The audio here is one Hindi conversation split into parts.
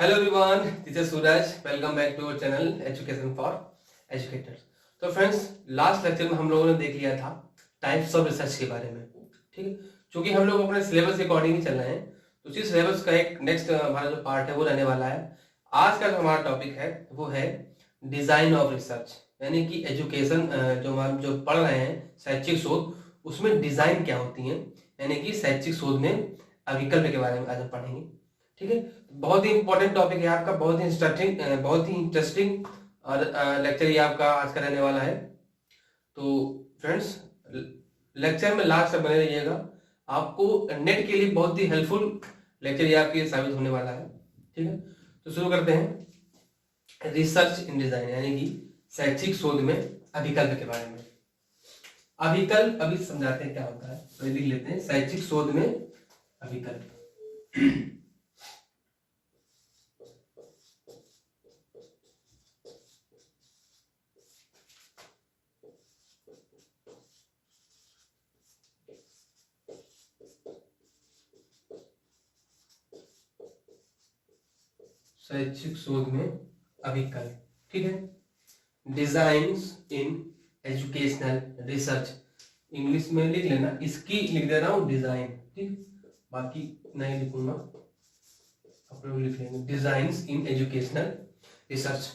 Hello everyone, this is Suraj. Welcome back to our channel education for educators. तो फ्रेंड्स, लास्ट लेक्चर में हम लोगों ने देख लिया था टाइप्स ऑफ रिसर्च के बारे में। ठीक है, क्योंकि हम लोग अपने सिलेबस के अकॉर्डिंग ही चल रहे हैं, तो उसी सिलेबस का एक नेक्स्ट हमारा जो पार्ट है वो रहने वाला है। आज का जो हमारा टॉपिक है वो है डिजाइन ऑफ रिसर्च, यानी कि एजुकेशन जो हम जो पढ़ रहे हैं शैक्षिक शोध, उसमें डिजाइन क्या होती है, यानी कि शैक्षिक शोध में अविकल्प के बारे में आज हम पढ़ेंगे। ठीक है, बहुत ही इंपॉर्टेंट टॉपिक है आपका, बहुत ही इंटरेस्टिंग और लेक्चर ये आपका आज का रहने वाला है। तो फ्रेंड्स, लेक्चर में लास्ट तक बने रहिएगा, आपको नेट के लिए बहुत ही हेल्पफुल लेक्चर ये आपके साबित होने वाला है। ठीक है, तो शुरू करते हैं रिसर्च इन डिजाइन, यानी कि शैक्षिक शोध में अभिकल्प के बारे में। अभिकल्प अभी समझाते हैं क्या होता है, तो लिख लेते हैं शैक्षिक शोध में अभिकल्प। शैक्षिक शोध में अभिकल्प। ठीक है, designs in educational research, English में लिख लेना, इसकी लिख दे रहा हूं डिजाइन। ठीक, बाकी नहीं लिखूंगा, आप लोग लिख लेंगे डिजाइन्स इन एजुकेशनल रिसर्च।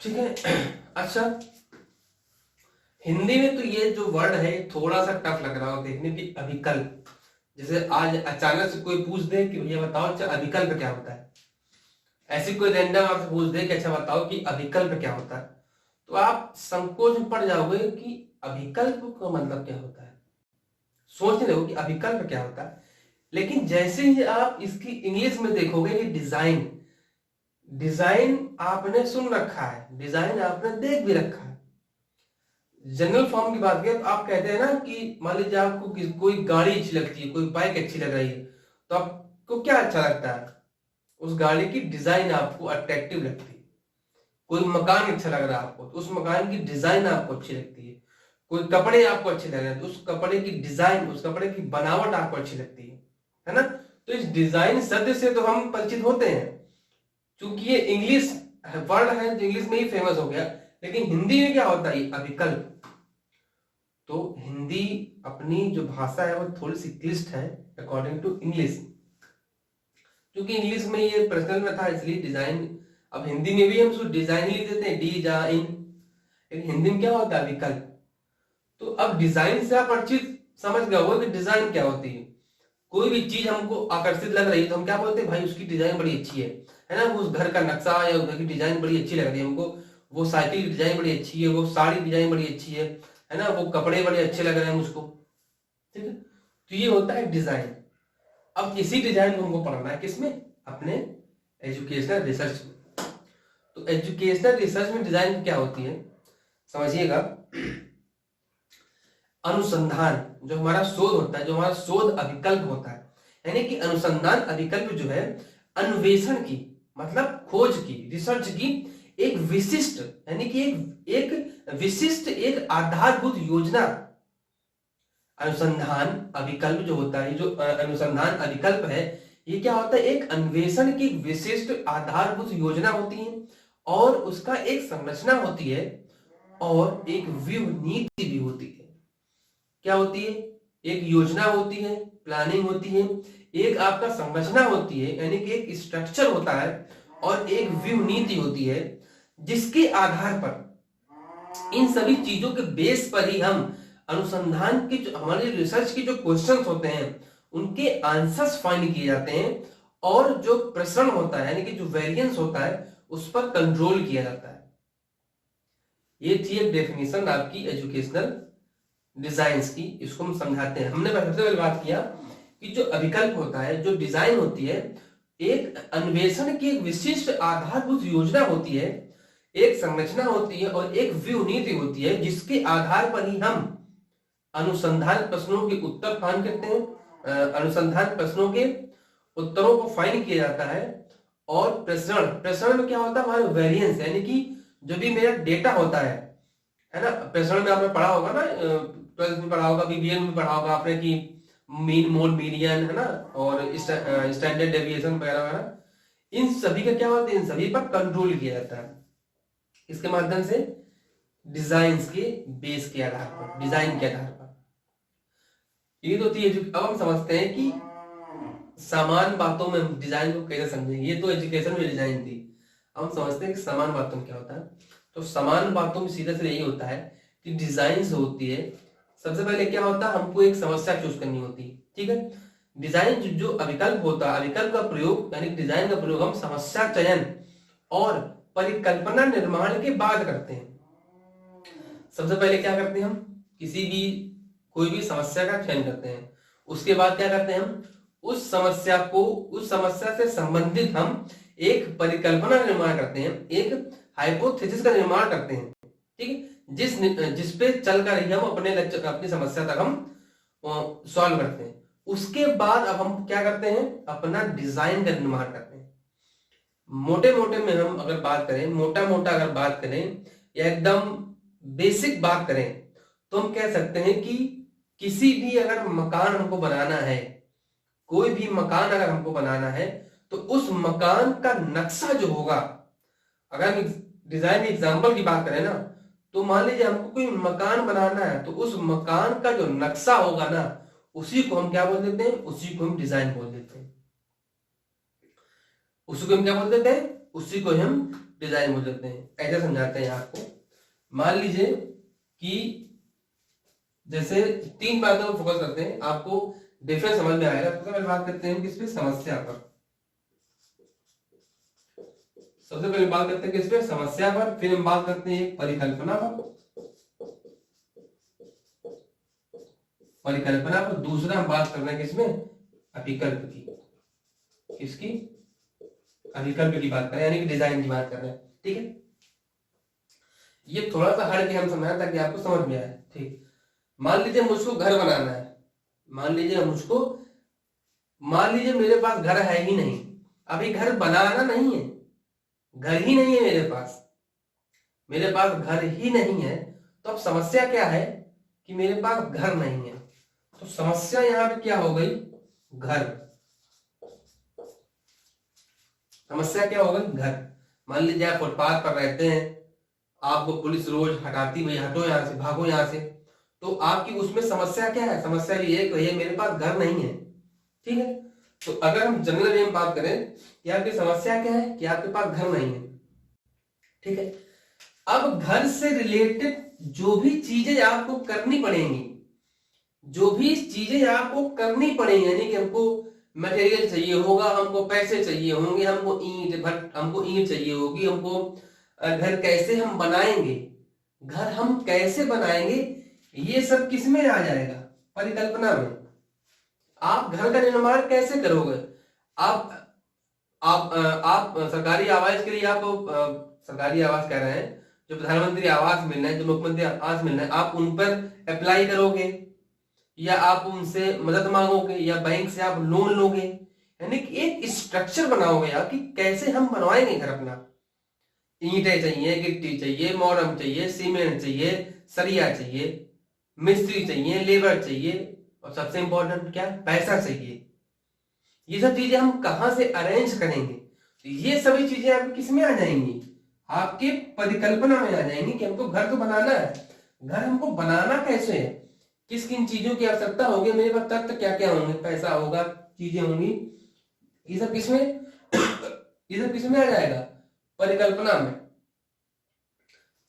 ठीक है, अच्छा, हिंदी में तो ये जो वर्ड है थोड़ा सा टफ लग रहा हो देखने की, अभिकल्प। जैसे आज अचानक से कोई पूछ दे कि भैया बताओ अच्छा अभिकल्प क्या होता है, ऐसी कोई रैंडम आपसे पूछ दे कि अच्छा बताओ कि अभिकल्प क्या होता है, तो आप संकोच में पड़ जाओगे कि अभिकल्प का मतलब क्या होता है, सोचने लगो कि अभिकल्प क्या होता है। लेकिन जैसे ही आप इसकी इंग्लिश में देखोगे कि डिजाइन, डिजाइन आपने सुन रखा है, डिजाइन आपने देख भी रखा है। जनरल फॉर्म की बात करें तो आप कहते हैं ना कि मान लीजिए आपको कोई गाड़ी अच्छी लगती है, कोई बाइक अच्छी लग रही है, तो आपको क्या अच्छा लगता है, उस गाड़ी की डिजाइन आपको अट्रैक्टिव लगती है। कोई मकान अच्छा लग रहा है आपको, तो उस मकान की डिजाइन आपको अच्छी लगती है। कोई कपड़े आपको अच्छे लग रहे हैं तो उस कपड़े की डिजाइन, उस कपड़े की बनावट आपको अच्छी लगती है ना। तो इस डिजाइन शब्द से तो हम परिचित होते हैं, क्योंकि ये इंग्लिश वर्ड है जो इंग्लिश में ही फेमस हो गया। लेकिन हिंदी में क्या होता है अभिकल्प। तो हिंदी अपनी जो भाषा है वो थोड़ी सी क्लिष्ट है अकॉर्डिंग टू इंग्लिश, क्योंकि इंग्लिश में ये पर्सनल में था इसलिए डिजाइन। अब हिंदी में भी हम उसको डिजाइन ही लिख देते हैं, डिजाइन, लेकिन हिंदी में क्या होता है विकल्प। तो अब डिजाइन से आप परिचित समझ गए हो कि डिजाइन क्या होती है। कोई भी चीज हमको आकर्षित लग रही है तो हम क्या बोलते हैं, भाई उसकी डिजाइन बड़ी अच्छी है ना। उस घर का नक्शा या उस घर की डिजाइन बड़ी अच्छी लग रही है हमको, वो साइकिल की डिजाइन बड़ी अच्छी है, वो साड़ी डिजाइन बड़ी अच्छी है ना, वो कपड़े बड़े अच्छे लग रहे हैं मुझको। ठीक है, तो ये होता है डिजाइन। अब इसी डिजाइन को हमको पढ़ना है किसमें, अपने एजुकेशनल रिसर्च में। तो एजुकेशनल रिसर्च में डिजाइन क्या होती है समझिएगा। अनुसंधान, जो हमारा शोध होता है, जो हमारा शोध अभिकल्प होता है, यानी कि अनुसंधान अभिकल्प जो है अन्वेषण की, मतलब खोज की, रिसर्च की एक विशिष्ट, यानी कि एक विशिष्ट, एक आधारभूत योजना। अनुसंधान अभिकल्प जो होता है, जो अनुसंधान अभिकल्प है, ये क्या होता है, एक अन्वेषण की विशिष्ट आधारभूत योजना होती है, और उसका एक संरचना होती है, और एक व्यूह नीति भी होती है। क्या होती है, एक योजना होती है, प्लानिंग होती है, एक आपका संरचना होती है, यानी कि एक स्ट्रक्चर होता है, और एक व्यूह नीति होती है, जिसके आधार पर, इन सभी चीजों के बेस पर ही हम अनुसंधान की, जो हमारे रिसर्च के जो क्वेश्चंस होते हैं उनके आंसर्स फाइंड किए जाते हैं, और जो प्रसरण होता है, यानी कि जो वेरिएंस होता है, उस पर कंट्रोल किया जाता है। ये थी एक डेफिनेशन आपकी एजुकेशनल डिजाइन्स की, इसको हम समझाते हैं। हमने सबसे पहले बात किया कि जो अभिकल्प होता है, जो डिजाइन होती है, एक अन्वेषण की एक विशिष्ट आधारभूत योजना होती है, एक संरचना होती है, और एक व्यूह नीति होती है, जिसके आधार पर ही हम अनुसंधान प्रश्नों के उत्तर फाइंड करते हैं। अनुसंधान प्रश्नों के उत्तरों को फाइंड किया जाता है, और प्रसरण में क्या होता है, हमारे वेरिएंस, यानी कि जो भी मेरा डेटा होता है ना। प्रसरण में आपने पढ़ा होगा ना, 12th में पढ़ा होगा, बीबीए में पढ़ा होगा आपने कि मीन मोड मीडियन है ना, और स्टैंडर्ड डेविएशन वगैरह वगैरह। इन सभी का क्या होता है, इन सभी पर कंट्रोल किया जाता है इसके माध्यम से, डिजाइन के बेस के आधार पर, डिजाइन के आधार पर। ये तो थी। अब हम समझते हैं कि समान बातों में हम डिजाइन को कैसे समझेंगे। ये तो एजुकेशन में डिजाइन थी। हम समझते हैं कि समान बातों में क्या होता है। तो समान बातों में सीधा से यही होता है कि डिजाइन होती है। सबसे पहले क्या होता है, हमको एक समस्या चूज करनी होती है, ठीक है। डिजाइन जो अविकल्प होता है, अविकल्प का प्रयोग यानी डिजाइन का प्रयोग हम समस्या चयन और परिकल्पना निर्माण के बाद करते हैं। सबसे पहले क्या करते हैं, हम कोई भी समस्या का चयन करते हैं। उसके बाद क्या करते हैं, हम उस समस्या से संबंधित हम एक परिकल्पना निर्माण करते हैं, एक हाइपोथेसिस का निर्माण करते हैं, ठीक है, जिस पे चलकर ही हम अपनी समस्या तक हम सॉल्व करते हैं। उसके बाद अब हम क्या करते हैं, अपना डिजाइन का निर्माण करते हैं। मोटे मोटे में हम अगर बात करें, मोटा मोटा अगर बात करें या एकदम बेसिक बात करें, तो हम कह सकते हैं कि किसी भी अगर मकान हमको बनाना है, कोई भी मकान अगर हमको बनाना है, तो उस मकान का नक्शा जो होगा, अगर हम डिजाइन एग्जांपल की बात करें ना, तो मान लीजिए हमको कोई मकान बनाना है, तो उस मकान का जो नक्शा होगा ना, उसी को हम क्या बोल देते हैं, उसी को हम डिजाइन बोल देते हैं। उसी को हम क्या बोल देते हैं, उसी को हम डिजाइन बोल देते हैं। ऐसे समझाते हैं आपको। मान लीजिए कि जैसे 3 बातों पर फोकस करते हैं, आपको डिफरेंस समझ में आएगा। सबसे पहले बात करते हैं किस पे, समस्या पर। सबसे पहले बात करते हैं किस पे, समस्या पर। फिर हम बात करते हैं परिकल्पना पर, दूसरा हम बात कर रहे हैं किसमें, अभिकल्प की। किसकी, अभिकल्प की बात करें, यानी कि डिजाइन की बात कर रहे हैं, ठीक है। ये थोड़ा सा हट के हम समझाएं ताकि आपको समझ में आए, ठीक। मान लीजिए मुझको घर बनाना है, मान लीजिए मेरे पास घर है ही नहीं, अभी घर बनाना नहीं है, घर ही नहीं है मेरे पास घर ही नहीं है। तो अब समस्या क्या है कि मेरे पास घर नहीं है, तो समस्या यहां पे क्या हो गई, घर। समस्या क्या हो गई, घर। मान लीजिए आप फुटपाथ पर रहते हैं, आपको पुलिस रोज हटाती, भाई हटो यहां से, भागो यहां से, तो आपकी उसमें समस्या क्या है, समस्या ये है कि मेरे पास घर नहीं है, ठीक है। तो अगर हम जनरल वे में बात करें कि आपकी समस्या क्या है, कि आपके पास घर नहीं है, ठीक है। अब घर से रिलेटेड जो भी चीजें आपको करनी पड़ेंगी, यानी कि हमको मटेरियल चाहिए होगा, हमको पैसे चाहिए होंगे, हमको ईंट चाहिए होगी, हमको घर कैसे हम बनाएंगे, ये सब किसमें आ जाएगा, परिकल्पना में। आप घर का निर्माण कैसे करोगे, आप सरकारी आवास के लिए, आप सरकारी आवास कह रहे हैं, जो प्रधानमंत्री आवास मिलना है, जो मुख्यमंत्री आवास मिलना है, आप उन पर अप्लाई करोगे, या आप उनसे मदद मांगोगे, या बैंक से आप लोन लोगे, यानी कि एक स्ट्रक्चर बनाओगे आप कि कैसे हम बनवाएंगे घर अपना। ईंटें चाहिए, गिट्टी चाहिए, मोरम चाहिए, सीमेंट चाहिए, सरिया चाहिए, मिस्त्री चाहिए, लेबर चाहिए, और सबसे इंपॉर्टेंट क्या, पैसा चाहिए। ये सब चीजें हम कहां से अरेंज करेंगे, तो ये सभी चीजें आपकी किसमें आ जाएंगी, आपके परिकल्पना में आ जाएंगी कि हमको घर तो बनाना है। घर हमको बनाना कैसे है, किस किन चीजों की आवश्यकता होगी, मेरे पास तत्व क्या क्या होंगे, पैसा होगा, चीजें होंगी, ये सब किसमें आ जाएगा, परिकल्पना में।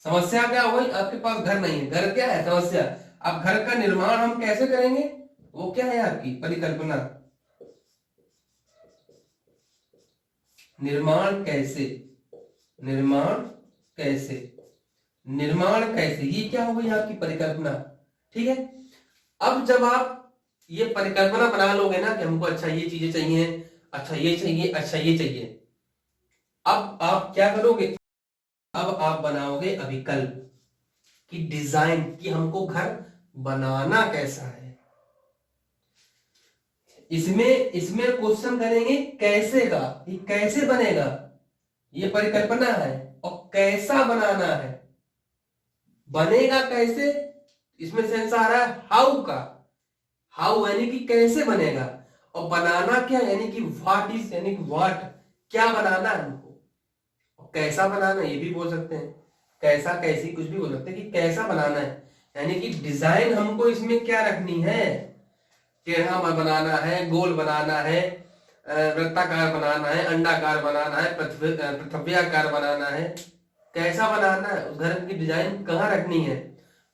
समस्या क्या हो गई, आपके पास घर नहीं है, घर क्या है, समस्या। अब घर का निर्माण हम कैसे करेंगे, वो क्या है, आपकी परिकल्पना। निर्माण कैसे, ये क्या हो गई आपकी परिकल्पना, ठीक है। अब जब आप ये परिकल्पना बना लोगे ना कि हमको अच्छा ये चीजें चाहिए, अच्छा ये चाहिए, अच्छा ये चाहिए, अब आप क्या करोगे, अब आप बनाओगे अभिकल्प की डिजाइन, कि हमको घर बनाना कैसा है। इसमें क्वेश्चन करेंगे कैसे का, ये कैसे बनेगा, ये परिकल्पना है, और कैसा बनाना है, बनेगा कैसे, इसमें सेंस आ रहा है हाउ का, हाउ यानी कि कैसे बनेगा, और बनाना क्या यानी कि व्हाट इज, यानी कि व्हाट क्या बनाना है हमको, और कैसा बनाना है ये भी बोल सकते हैं, कैसा कैसी कुछ भी बोल सकते हैं कि कैसा बनाना है, यानी कि डिजाइन हमको इसमें क्या रखनी है, टेढ़ा बनाना है, गोल बनाना है, वृत्ताकार बनाना है, अंडाकार बनाना है, पृथ्व्याकार बनाना है, कैसा बनाना है, उस घर की डिजाइन कहाँ रखनी है,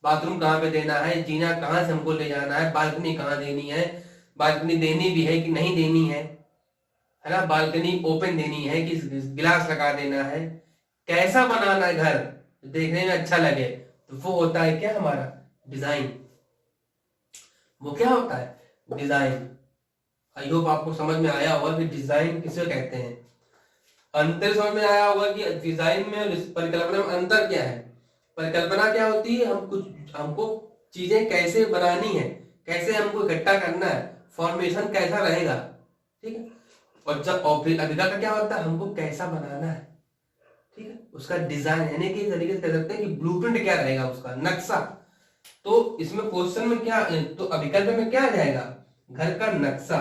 बाथरूम कहाँ पे देना है, जीना कहाँ से हमको ले जाना है, बालकनी कहाँ देनी है, बालकनी देनी भी है कि नहीं देनी है ना, बालकनी ओपन देनी है कि गिलास लगा देना है, कैसा बनाना है घर देखने में अच्छा लगे, तो वो होता है क्या हमारा डिजाइन। वो क्या होता है डिजाइन। आई होप आपको समझ में आया होगा कि डिजाइन किसे कहते हैं। अंतर समझ में आया होगा कि डिजाइन में और परिकल्पना में अंतर क्या है। परिकल्पना क्या होती है, हमको चीजें कैसे बनानी है, कैसे हमको इकट्ठा करना है, फॉर्मेशन कैसा रहेगा, ठीक है। और जब अभिकल्पना का क्या होता है, हमको कैसा बनाना है, ठीक है, उसका डिजाइन, यानी कि तरीके से कह सकते हैं कि ब्लूप्रिंट क्या रहेगा, उसका नक्शा। तो इसमें क्वेश्चन में क्या, तो अभिकल्प में क्या आ जाएगा, घर का नक्शा।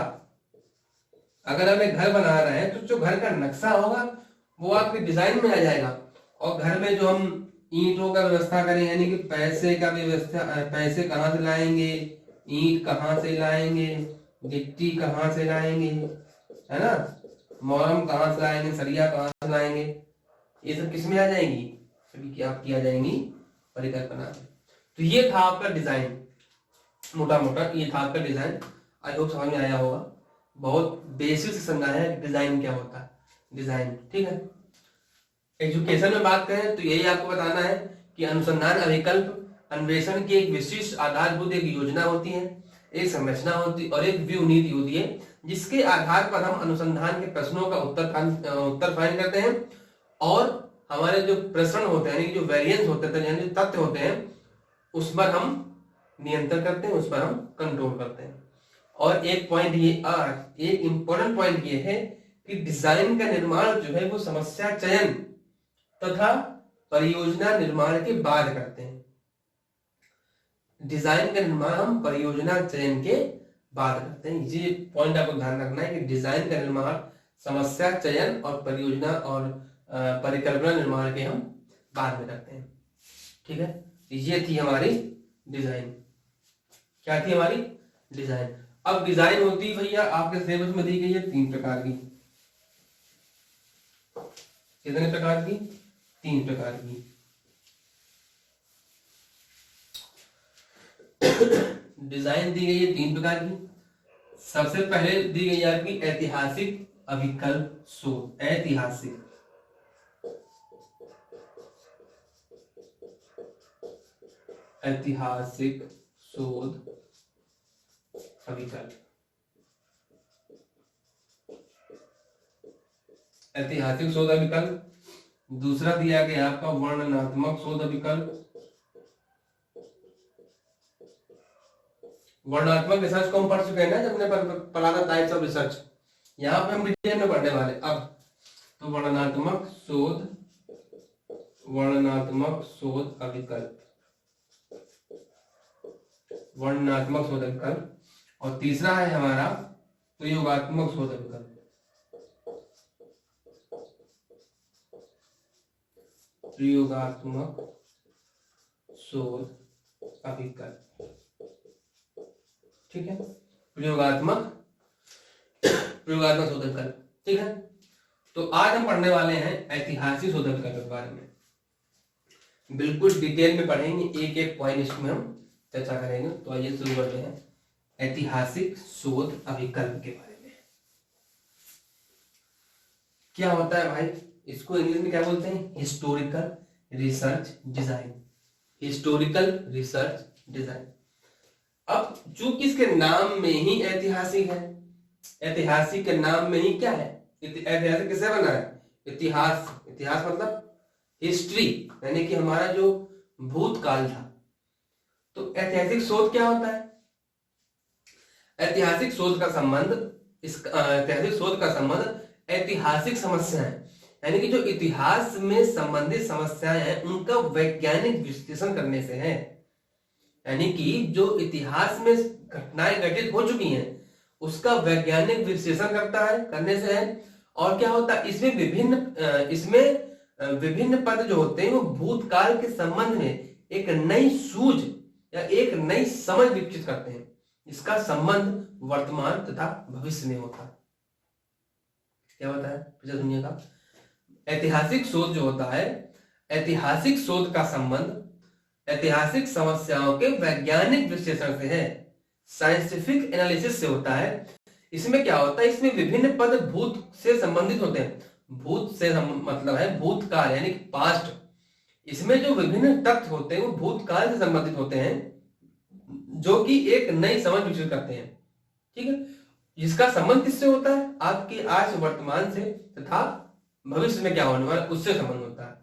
अगर हमें घर बना रहे हैं तो जो घर का नक्शा होगा वो आपके डिजाइन में आ जाएगा। और घर में जो हम ईंटों का व्यवस्था करें, यानी कि पैसे का व्यवस्था, पैसे कहाँ से लाएंगे, ईंट कहाँ से लाएंगे, गिट्टी कहाँ से लाएंगे, है ना, मोरम कहाँ से लाएंगे, सरिया कहाँ से लाएंगे, ये सब किस में आ जाएंगी, सभी की आपकी आ जाएंगी परिकल्पना में। तो ये था आपका डिजाइन, मोटा मोटा ये था आपका डिजाइन। आई होप समझ में आया होगा। बहुत बेसिक से समझाया है डिजाइन क्या होता है, डिजाइन, ठीक है। एजुकेशन में बात करें तो यही आपको बताना है कि अनुसंधान अभिकल्प अन्वेषण की एक विशिष्ट आधारभूत एक योजना होती है, एक संरचना होती है और एक व्यू नीति होती है, जिसके आधार पर हम अनुसंधान के प्रश्नों का उत्तर फाइंड करते हैं और हमारे जो प्रश्न होते हैं, यानी जो वेरिएंस होते हैं, यानी जो तथ्य होते हैं, उस पर हम नियंत्रण करते हैं, उस पर हम कंट्रोल करते हैं। और एक पॉइंट ये, एक इंपॉर्टेंट पॉइंट ये है कि डिजाइन का निर्माण जो है वो समस्या चयन तथा परियोजना निर्माण के बाद करते हैं। डिजाइन का निर्माण हम परियोजना चयन के बाद करते हैं। ये पॉइंट आपको ध्यान रखना है कि डिजाइन का निर्माण समस्या चयन और परियोजना और परिकल्पना निर्माण के हम बाद में करते हैं, ठीक है। ये थी हमारी डिजाइन। क्या थी हमारी डिजाइन। अब डिजाइन होती है भैया आपके सिलेबस में दी गई है 3 प्रकार की। कितने प्रकार की, 3 प्रकार की। डिजाइन दी गई है 3 प्रकार की। सबसे पहले दी गई है आपकी ऐतिहासिक अभिकल्प शोध। ऐतिहासिक शोध अभिकल्प। ऐतिहासिक शोध अभिकल्प। दूसरा दिया गया आपका वर्णनात्मक शोध अभिकल्प। वर्णनात्मक रिसर्च को हम पढ़ चुके हैं ना, जब हमने पढ़ा था टाइप्स ऑफ रिसर्च। यहाँ पे हम डिटेल में पढ़ने वाले अब। तो वर्णनात्मक शोध अभिकल्प, वर्णनात्मक शोध अभिकल्प। और तीसरा है हमारा प्रयोगात्मक शोध अभिकल्प। प्रयोगात्मक शोध अभिकल्प, ठीक है। प्रयोगात्मक शोध अभिकल्प, ठीक है। तो आज हम पढ़ने वाले हैं ऐतिहासिक शोध अभिकल्प के बारे में। बिल्कुल डिटेल में पढ़ेंगे, एक एक पॉइंट इसमें हम चर्चा करेंगे। तो आइए शुरू करते हैं ऐतिहासिक शोध अभिकल्प के बारे में। क्या होता है भाई, इसको इंग्लिश में क्या बोलते हैं, historical research design. Historical research design. अब चूंकि इसके नाम में ही ऐतिहासिक है, ऐतिहासिक के नाम में ही क्या है, ऐतिहासिक किससे बना है, इतिहास। इतिहास मतलब हिस्ट्री, यानी कि हमारा जो भूतकाल था। तो ऐतिहासिक शोध क्या होता है, ऐतिहासिक शोध का संबंध ऐतिहासिक समस्याएं, यानी कि जो इतिहास में संबंधित समस्याएं हैं उनका वैज्ञानिक विश्लेषण करने से है। यानी कि जो इतिहास में घटनाएं घटित हो चुकी हैं उसका वैज्ञानिक विश्लेषण करने से है। और क्या होता है इसमें विभिन्न पद जो होते हैं वो भूतकाल के संबंध में एक नई सूझ या एक नई समझ विकसित करते हैं। इसका संबंध वर्तमान तथा भविष्य में होता है। क्या होता है फिर सुनिएगा। ऐतिहासिक शोध जो होता है, ऐतिहासिक शोध का संबंध ऐतिहासिक समस्याओं के वैज्ञानिक विश्लेषण से है, साइंटिफिक एनालिसिस से होता है। इसमें क्या होता है, इसमें विभिन्न पद भूत से संबंधित होते हैं। भूत से मतलब है भूतकाल यानी पास्ट। इसमें जो विभिन्न तथ्य होते हैं वो भूतकाल से संबंधित होते हैं, जो कि एक नई समझ विकसित करते हैं। ठीक है, इसका संबंध किससे होता है, आपके आज वर्तमान से तथा भविष्य में क्या होने वाला उससे संबंध होता है।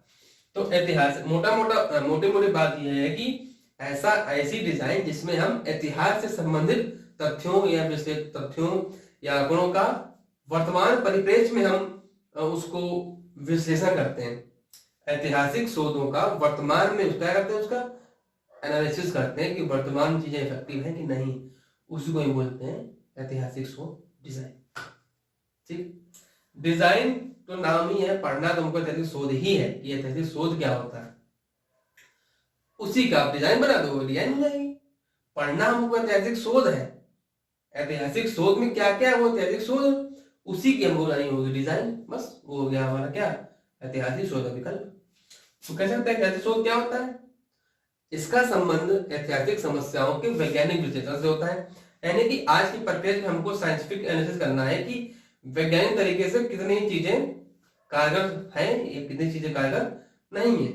तो ऐतिहासिक मोटी मोटी बात यह है कि ऐसी डिजाइन जिसमें हम इतिहास से संबंधित तथ्यों या आंकड़ों का वर्तमान परिप्रेक्ष्य में हम उसको विश्लेषण करते हैं। ऐतिहासिक शोधों का वर्तमान में क्या करते हैं, उसका एनालिसिस करते हैं कि वर्तमान चीजें इफेक्टिव है कि नहीं, उसी को ही बोलते हैं ऐतिहासिक शोध डिजाइन। ठीक, डिजाइन तो नाम ही है, पढ़ना तो हमको ऐतिहासिक शोध ही है कि ऐतिहासिक शोध क्या होता है, उसी का आप डिजाइन बना दो, डिजाइन हो जाएगी। पढ़ना हमको ऐतिहासिक शोध है, ऐतिहासिक शोध में क्या क्या है वो ऐतिहासिक शोध, उसी की हमको बनानी होगी डिजाइन, बस वो हो गया हमारा क्या ऐतिहासिक शोध विकल्प। तो कह सकते हैं ऐतिहासिक शोध क्या होता है, इसका संबंध ऐतिहासिक समस्याओं के वैज्ञानिक विश्लेषण से होता है। यानी कि आज की परिप्रेक्ष्य में हमको साइंटिफिक एनालिसिस करना है कि वैज्ञानिक तरीके से कितनी चीजें कारगर हैं या कितनी चीजें कारगर नहीं है।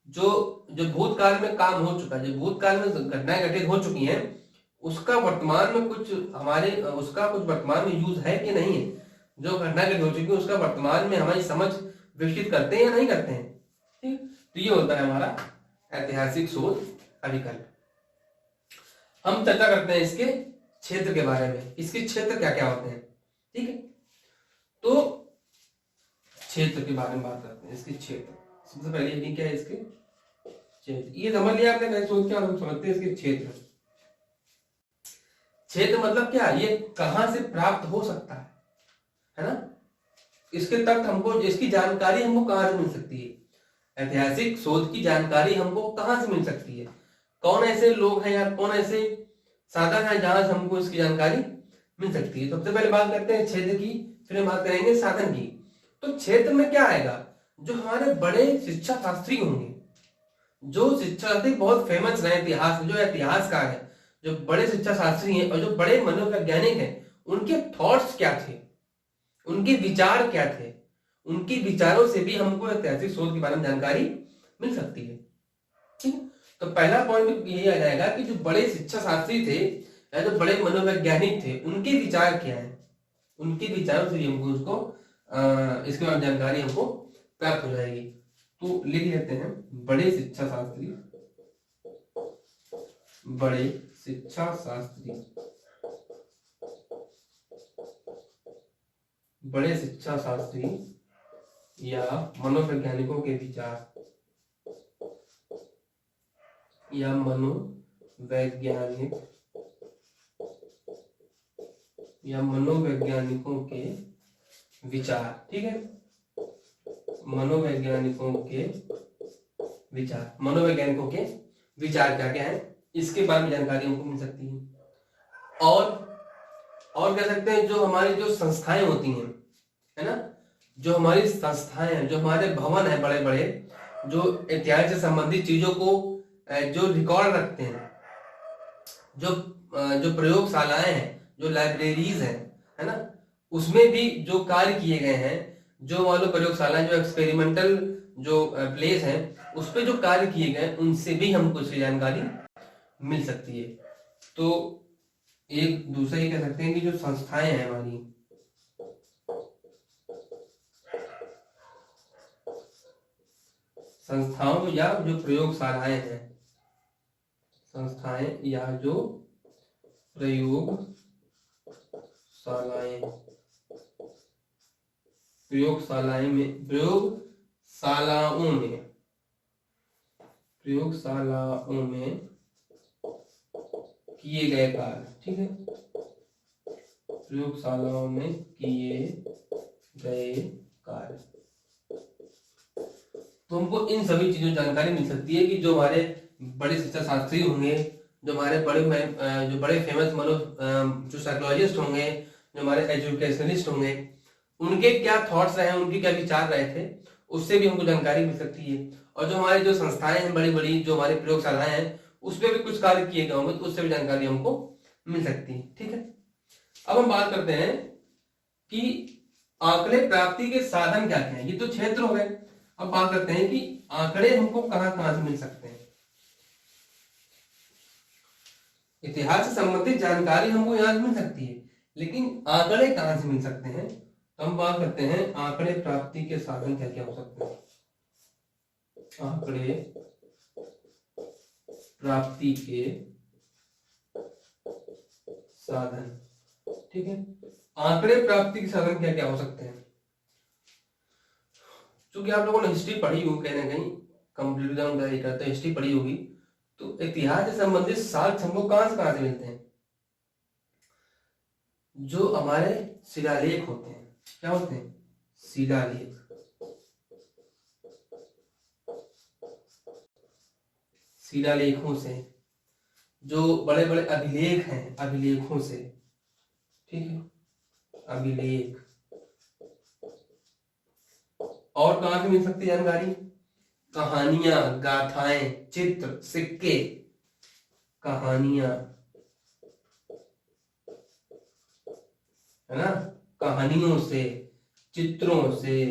जो भूतकाल में काम हो चुका है, जो भूतकाल में घटनाएं घटित हो चुकी हैं, उसका वर्तमान में कुछ वर्तमान में यूज है कि नहीं है। जो घटना घटित हो चुकी है उसका वर्तमान में हमारी समझ विकसित करते हैं या नहीं करते हैं। ठीक, तो ये होता है हमारा ऐतिहासिक शोध अभिकल्प। हम चर्चा करते हैं इसके क्षेत्र के बारे में, इसके क्षेत्र क्या क्या होते हैं। ठीक है, तो क्षेत्र के बारे में बात करते हैं। इसके क्षेत्र सबसे पहले ये क्या है, इसके क्षेत्र, ये समझ लिया आपने कैसे शोध क्या, हम समझते हैं इसके क्षेत्र। क्षेत्र मतलब क्या, ये कहां से प्राप्त हो सकता है ना, इसके तथ्य हमको, इसकी जानकारी हमको कहां से मिल सकती है, ऐतिहासिक शोध की जानकारी हमको कहां से मिल सकती है, कौन ऐसे लोग हैं या कौन ऐसे साधन है जहां से हमको इसकी जानकारी मिल सकती है। सबसे पहले बात करते हैं क्षेत्र की, फिर हम बात करेंगे साधन की। तो क्षेत्र में क्या आएगा, जो हमारे बड़े शिक्षा शास्त्री होंगे, जो शिक्षा शास्त्री बहुत फेमस रहे इतिहास, जो इतिहासकार है, जो बड़े शिक्षा शास्त्री हैं और जो बड़े मनोवैज्ञानिक हैं, उनके थॉट्स क्या थे, उनके विचार क्या थे, उनके विचारों से भी हमको ऐतिहासिक शोध के बारे में जानकारी मिल सकती है। ठीक, तो पहला पॉइंट यही आ जाएगा कि जो बड़े शिक्षा शास्त्री थे या जो बड़े मनोवैज्ञानिक थे, उनके विचार क्या है, उनके विचारों से हमको उसको इसके बारे में जानकारी हमको प्राप्त हो जाएगी। तो लिख लेते हैं, बड़े शिक्षा शास्त्री, बड़े शिक्षा शास्त्री, बड़े शिक्षा शास्त्री या मनोवैज्ञानिकों के विचार या मनोवैज्ञानिकों के विचार। ठीक है, मनोवैज्ञानिकों के विचार क्या क्या है, इसके बारे में जानकारी हमको मिल सकती है। और कह सकते हैं जो हमारी जो संस्थाएं होती हैं, है ना, जो हमारी संस्थाएं हैं, जो हमारे भवन है बड़े बड़े, जो इतिहास से संबंधित चीजों को जो रिकॉर्ड रखते हैं, जो प्रयोगशालाएं हैं, जो लाइब्रेरीज हैं, है ना, उसमें भी जो कार्य किए गए हैं, जो मान लो प्रयोगशालाएं, जो एक्सपेरिमेंटल जो प्लेस हैं, उस पे जो कार्य किए गए, उनसे भी हमको इसकी जानकारी मिल सकती है। तो एक दूसरा ये कह सकते हैं कि जो संस्थाएं हैं हमारी, संस्थाओं या जो प्रयोगशालाएं हैं, संस्थाएं या जो प्रयोगशालाओं में किए गए कार्य। ठीक है, प्रयोगशालाओं में किए गए कार्य। तो हमको इन सभी चीजों की जानकारी मिल सकती है कि जो हमारे बड़े शिक्षा शास्त्री होंगे, जो हमारे जो बड़े फेमस जो साइकोलॉजिस्ट होंगे, जो हमारे एजुकेशनिस्ट होंगे, उनके क्या थॉट्स रहे, उनके क्या विचार रहे थे, उससे भी हमको जानकारी मिल सकती है। और जो हमारे जो संस्थाएं हैं बड़ी बड़ी, जो हमारी प्रयोगशालाएं हैं, उसपे भी कुछ कार्य किए गए होंगे, तो उससे भी जानकारी हमको मिल सकती है। ठीक है, अब हम बात करते हैं कि आंकड़े प्राप्ति के साधन क्या क्या है। ये तो क्षेत्र हो गए। अब बात करते हैं कि आंकड़े हमको कहां कहां से मिल सकते हैं। इतिहास से संबंधित जानकारी हमको यहाँ मिल सकती है, लेकिन आंकड़े कहां से मिल सकते हैं। तो हम बात करते हैं आंकड़े प्राप्ति के साधन क्या क्या हो सकते हैं। आंकड़े प्राप्ति के साधन, ठीक है। आंकड़े प्राप्ति के साधन क्या क्या हो सकते हैं। क्योंकि आप लोगों ने हिस्ट्री पढ़ी होगी, कहीं ना कहीं कंप्यूटर करते हिस्ट्री पढ़ी होगी, तो इतिहास से संबंधित साक्ष्य हमको कहां से मिलते हैं। जो हमारे शिलालेख होते हैं, क्या होते हैं, शिलालेख। शिलालेखों से, जो बड़े बड़े अभिलेख हैं, अभिलेखों से, ठीक है, अभिलेख। और कहां से मिल सकती है जानकारी, कहानियां, गाथाएं, चित्र, सिक्के। कहानियां, है ना, कहानियों से, चित्रों से।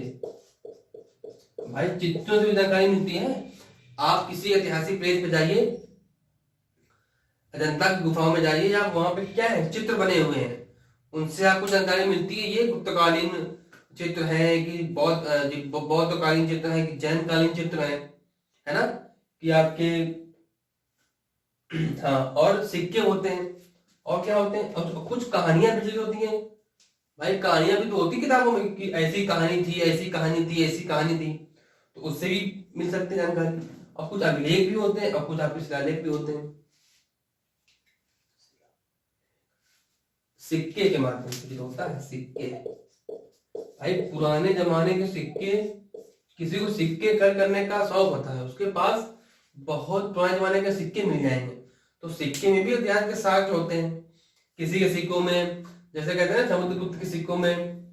भाई चित्रों से भी जानकारी मिलती है। आप किसी ऐतिहासिक प्लेस पे जाइए, अजंता की गुफाओं में जाइए, आप वहां पे क्या है, चित्र बने हुए हैं, उनसे आपको जानकारी मिलती है ये गुप्तकालीन चित्र है कि बौद्धकालीन चित्र है कि जैन कालीन चित्र है ना, कि आपके हाँ। और सिक्के होते हैं, और क्या होते हैं, और कुछ कहानियां भी होती हैं। भाई कहानियां भी तो होती किताबों में कि ऐसी कहानी थी, ऐसी कहानी थी, ऐसी कहानी थी, तो उससे भी मिल सकती है जानकारी। और कुछ अभिलेख भी होते हैं और कुछ आपके शिलालेख भी होते हैं। सिक्के के माध्यम से जो होता है, सिक्के। भाई पुराने जमाने के सिक्के, किसी को सिक्के करने का शौक होता है, उसके पास बहुत पुराने जमाने के सिक्के मिल जाएंगे। तो सिक्के में भी इतिहास के साक्ष्य होते हैं। किसी के सिक्कों में, जैसे कहते हैं ना, समुद्रगुप्त के सिक्कों में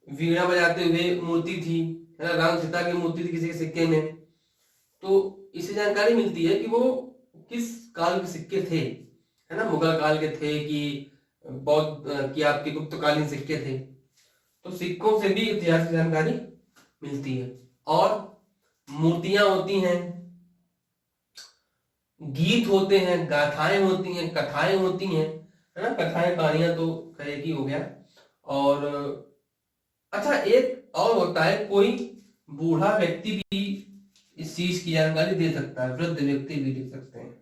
वीणा बजाते हुए मूर्ति थी, है ना, राम सीता की मूर्ति थी किसी के सिक्के में। तो इससे जानकारी मिलती है कि वो किस काल के सिक्के थे, है ना, मुगल काल के थे कि बौद्ध की आपके गुप्तकालीन सिक्के थे। तो सिक्कों से भी इतिहास की जानकारी मिलती है। और मूर्तियां होती हैं, गीत होते हैं, गाथाएं होती हैं, कथाएं होती हैं, है ना, कथाएं कहानियां तो कहे की हो गया। और अच्छा, एक और होता है, कोई बूढ़ा व्यक्ति भी इस चीज की जानकारी दे सकता है, वृद्ध व्यक्ति भी दे सकते हैं।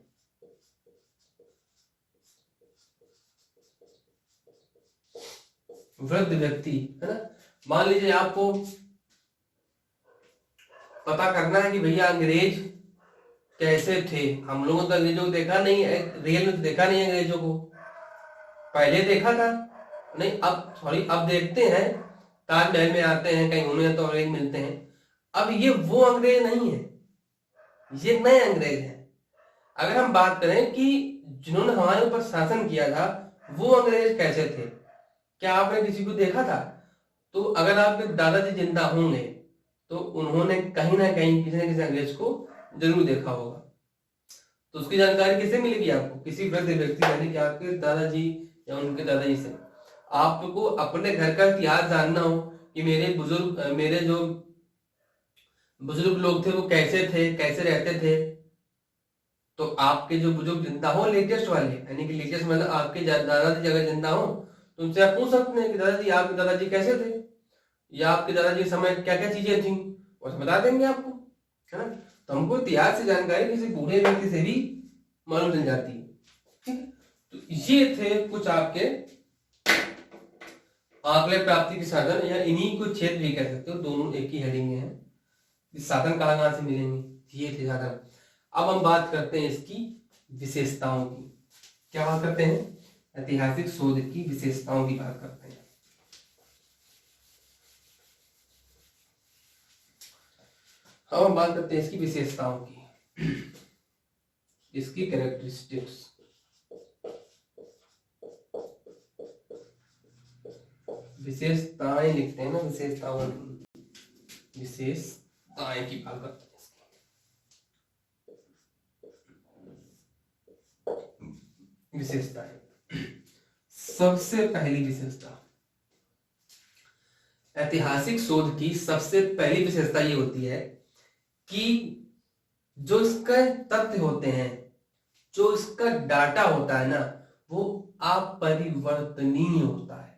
वृद्ध व्यक्ति, है ना, मान लीजिए आपको पता करना है कि भैया अंग्रेज कैसे थे। हम लोगों ने तो अंग्रेजों को देखा नहीं है, रियल में तो देखा नहीं है अंग्रेजों को, पहले देखा था नहीं, अब देखते हैं, ताजमहल में आते हैं, कहीं उन्हें तो अंग्रेज मिलते हैं। अब ये वो अंग्रेज नहीं है, ये नए अंग्रेज हैं। अगर हम बात करें कि जिन्होंने हमारे ऊपर शासन किया था, वो अंग्रेज कैसे थे, क्या आपने किसी को देखा था। तो अगर आपके दादाजी जिंदा होंगे तो उन्होंने कहीं ना कहीं किसी न किसी अंग्रेज को जरूर देखा होगा। तो उसकी जानकारी किससे मिलेगी आपको, किसी वृद्ध व्यक्ति, यानी कि आपके दादाजी या उनके दादाजी से। आपको अपने घर का इतिहास जानना हो कि मेरे जो बुजुर्ग लोग थे वो कैसे थे, कैसे रहते थे, तो आपके जो बुजुर्ग जिंदा हो, लेटेस्ट वाले, यानी कि लेटेस्ट मतलब आपके दादाजी अगर जिंदा हो तो उनसे आप पूछ सकते हैं कि दादाजी, आपके दादाजी कैसे थे, या आपके दादाजी के समय क्या क्या चीजें थी, वो बता देंगे आपको, है ना। तो हमको इतिहास से जानकारी किसी बूढ़े व्यक्ति से भी मालूम चल जाती है, ठीक है। तो ये थे कुछ आपके आंकड़े प्राप्ति के साधन, या इन्हीं को क्षेत्र भी कह सकते हो, दोनों एक ही हेडिंग में है। इस साधन कहाँ से मिलेंगे, ये थे साधन। अब हम बात करते हैं इसकी विशेषताओं की। क्या बात करते हैं, ऐतिहासिक शोध की विशेषताओं की बात करते हैं। हम बात करते हैं इसकी विशेषताओं की, इसकी कैरेक्टरिस्टिक्स। विशेषताएं लिखते हैं ना, विशेषताओं की, विशेषताएं की बात करते हैं इसकी। विशेषताएं, सबसे पहली विशेषता, ऐतिहासिक शोध की सबसे पहली विशेषता ये होती है कि जो इसके तथ्य होते हैं, जो इसका डाटा होता है ना, वो अपरिवर्तनीय होता है।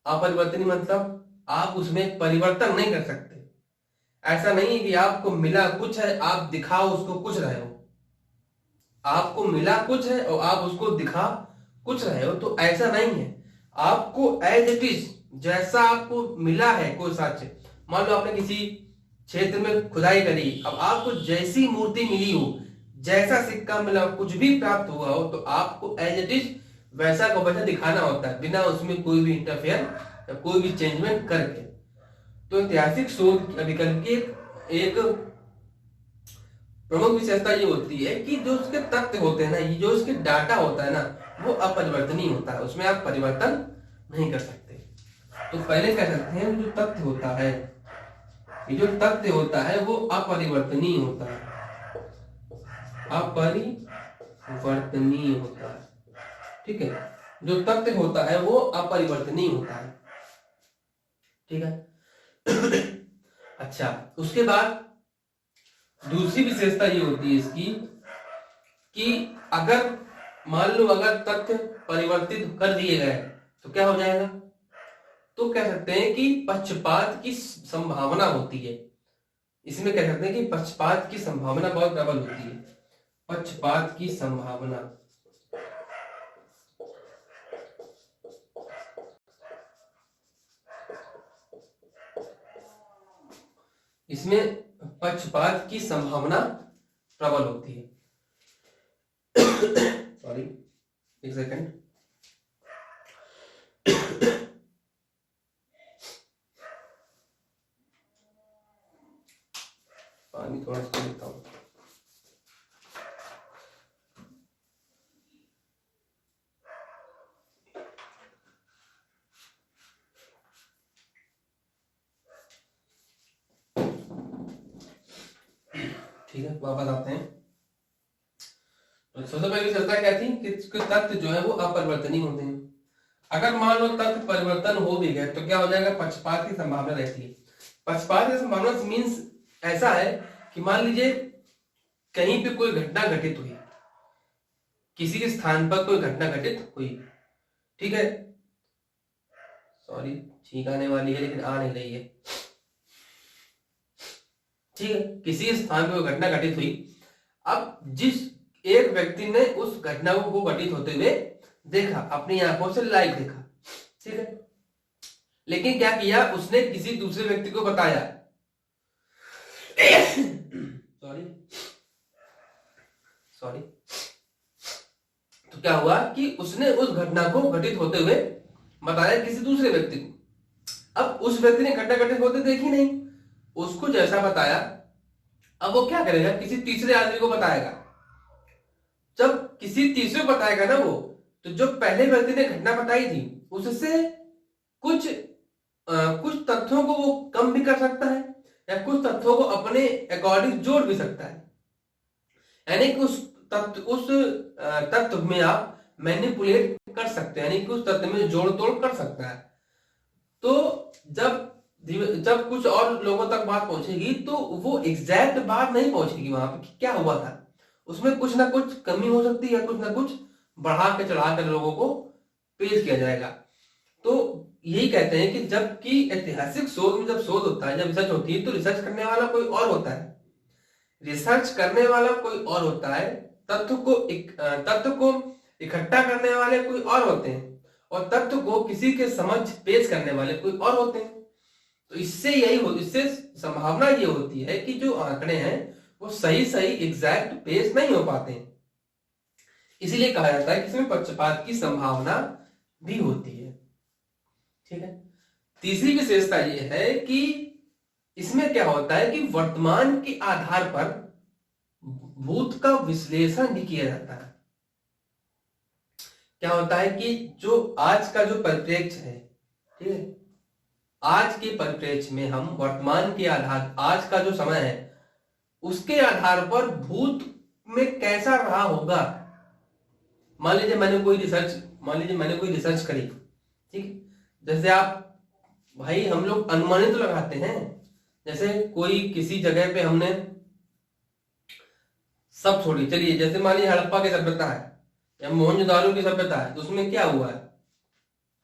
अपरिवर्तनीय मतलब आप उसमें परिवर्तन नहीं कर सकते। ऐसा नहीं है कि आपको मिला कुछ है, आप दिखाओ उसको कुछ रहे हो। आपको मिला कुछ है और आप उसको दिखा कुछ रहे हो, तो ऐसा नहीं है। आपको एज इट इज, जैसा आपको मिला है कोई साक्ष्य, मान लो आपने किसी क्षेत्र में खुदाई करी, अब आपको जैसी मूर्ति मिली हो, जैसा सिक्का मिला, कुछ भी प्राप्त हुआ हो, तो आपको एज इट इज वैसा को वैसा दिखाना होता है, बिना उसमें कोई भी इंटरफेयर या कोई भी चेंजमेंट करके। तो ऐतिहासिक शोध अभिकल्प की एक प्रमुख विशेषता ये होती है कि जो उसके तथ्य होते हैं ना, ये जो उसके डाटा होता है ना, वो अपरिवर्तनीय होता है, उसमें आप परिवर्तन नहीं कर सकते। तो पहले कह सकते हैं जो तथ्य होता है, ये जो तथ्य होता है वो अपरिवर्तनीय होता है, अपरिवर्तनीय होता है। ठीक है, जो तथ्य होता है वो अपरिवर्तनीय होता है। ठीक है। अच्छा, उसके बाद दूसरी विशेषता ये होती है इसकी कि अगर मान लो अगर तथ्य परिवर्तित कर दिए गए तो क्या हो जाएगा, तो कह सकते हैं कि पक्षपात की संभावना होती है। इसमें कह सकते हैं कि पक्षपात की संभावना बहुत प्रबल होती है, पक्षपात की संभावना। इसमें पक्षपात की संभावना प्रबल होती है। सॉरी, एक सेकंड। पानी थोड़ा सा लेता हूं। ठीक है, वापस आते हैं। तो सबसे पहली विशेषता क्या थी कि तथ्य जो है वो अपरिवर्तनीय होते हैं। अगर मान लो तथ्य परिवर्तन हो भी गए तो क्या हो जाएगा, पक्षपात की संभावना रहती है। पक्षपात की संभावना मीन्स ऐसा है कि मान लीजिए कहीं पे कोई घटना घटित हुई, किसी के स्थान पर कोई घटना घटित हुई, ठीक है, सॉरी छींक आने वाली है लेकिन आ नहीं रही है। ठीक है, किसी स्थान पर घटना घटित हुई, अब जिस एक व्यक्ति ने उस घटना को घटित होते हुए देखा, अपनी आंखों से लाइव देखा, ठीक है, लेकिन क्या किया उसने, किसी दूसरे व्यक्ति को बताया। सॉरी, तो क्या हुआ कि उसने उस घटना को घटित होते हुए बताया किसी दूसरे व्यक्ति को। अब उस व्यक्ति ने घटना घटित होते देखी नहीं, उसको जैसा बताया, अब वो क्या करेगा, किसी तीसरे आदमी को बताएगा। जब किसी तीसरे को बताएगा ना वो, तो जो पहले व्यक्ति ने घटना बताई थी उससे कुछ तथ्यों को वो कम भी कर सकता है या कुछ तथ्यों को अपने अकॉर्डिंग जोड़ भी सकता है। यानी कि उस तत्व में आप मैनिपुलेट कर सकते हैं, यानी कि उस तत्व में जोड़ तोड़ कर सकता है। तो जब कुछ और लोगों तक बात पहुंचेगी तो वो एग्जैक्ट बात नहीं पहुंचेगी वहां पे क्या हुआ था, उसमें कुछ ना कुछ कमी हो सकती है, कुछ ना कुछ बढ़ा के चढ़ा कर लोगों को पेश किया जाएगा। तो यही कहते हैं कि जबकि ऐतिहासिक शोध में जब शोध होता है, जब रिसर्च होती है, तो रिसर्च करने वाला कोई और होता है, रिसर्च करने वाला कोई और होता है, तथ्य को इकट्ठा करने वाले कोई और होते हैं, और तथ्य को किसी के समझ पेश करने वाले कोई और होते हैं। तो इससे संभावना ये होती है कि जो आंकड़े हैं वो सही एग्जैक्ट पेश नहीं हो पाते हैं। इसीलिए कहा जाता है कि इसमें पक्षपात की संभावना भी होती है। ठीक है, तीसरी विशेषता ये है कि इसमें क्या होता है कि वर्तमान के आधार पर भूत का विश्लेषण भी किया जाता है। क्या होता है कि जो आज का जो परिप्रेक्ष्य है, ठीक है, आज के परिप्रेक्ष्य में हम वर्तमान के आधार, आज का जो समय है उसके आधार पर भूत में कैसा रहा होगा। मान लीजिए मैंने कोई रिसर्च करी, ठीक है, जैसे आप भाई हम लोग अनुमानित तो लगाते हैं, जैसे कोई किसी जगह पे हमने सब छोड़ी, चलिए जैसे मान लीजिए हड़प्पा की सभ्यता है या मोहनजोदारो की सभ्यता है, तो उसमें क्या हुआ है,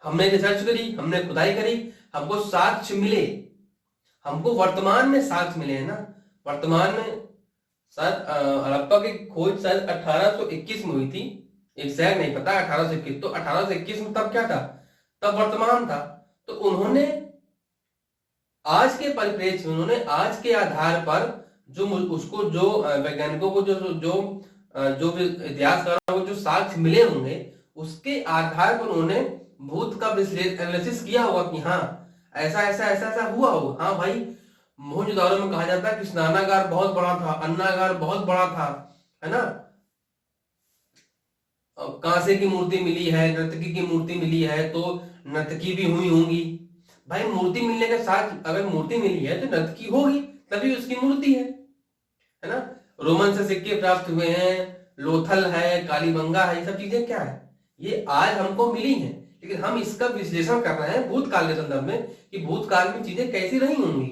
हमने रिसर्च करी, हमने खुदाई करी, हमको साक्ष्य मिले, हमको वर्तमान में साक्ष्य मिले हैं ना। वर्तमान में शायद हड़प्पा की खोज शायद 1821 में हुई थी, एग्जैक्ट नहीं पता, 1821, तो 1821 में तब क्या था, तब वर्तमान था। तो उन्होंने आज के परिप्रेक्ष्य में, उन्होंने आज के आधार पर जो उसको जो वैज्ञानिकों को जो जो जो इतिहासकारों को जो साक्ष्य मिले होंगे उसके आधार पर उन्होंने भूत का एनालिसिस किया होगा कि हाँ ऐसा ऐसा ऐसा ऐसा हुआ हो। हाँ भाई, मोहनजोदारो में कहा जाता है कि स्नानागार बहुत बड़ा था, अन्नागार बहुत बड़ा था, है ना, कांसे की मूर्ति मिली है, नर्तकी की मूर्ति मिली है, तो नर्तकी भी हुई होंगी। भाई मूर्ति मिलने के साथ, अगर मूर्ति मिली है तो नर्तकी होगी, तभी उसकी मूर्ति है ना। रोमन से सिक्के प्राप्त हुए हैं, लोथल है, कालीबंगा है, ये सब चीजें क्या है, ये आज हमको मिली हैं, लेकिन हम इसका विश्लेषण कर रहे हैं भूतकाल के संदर्भ में कि भूतकाल में चीजें कैसी रही होंगी,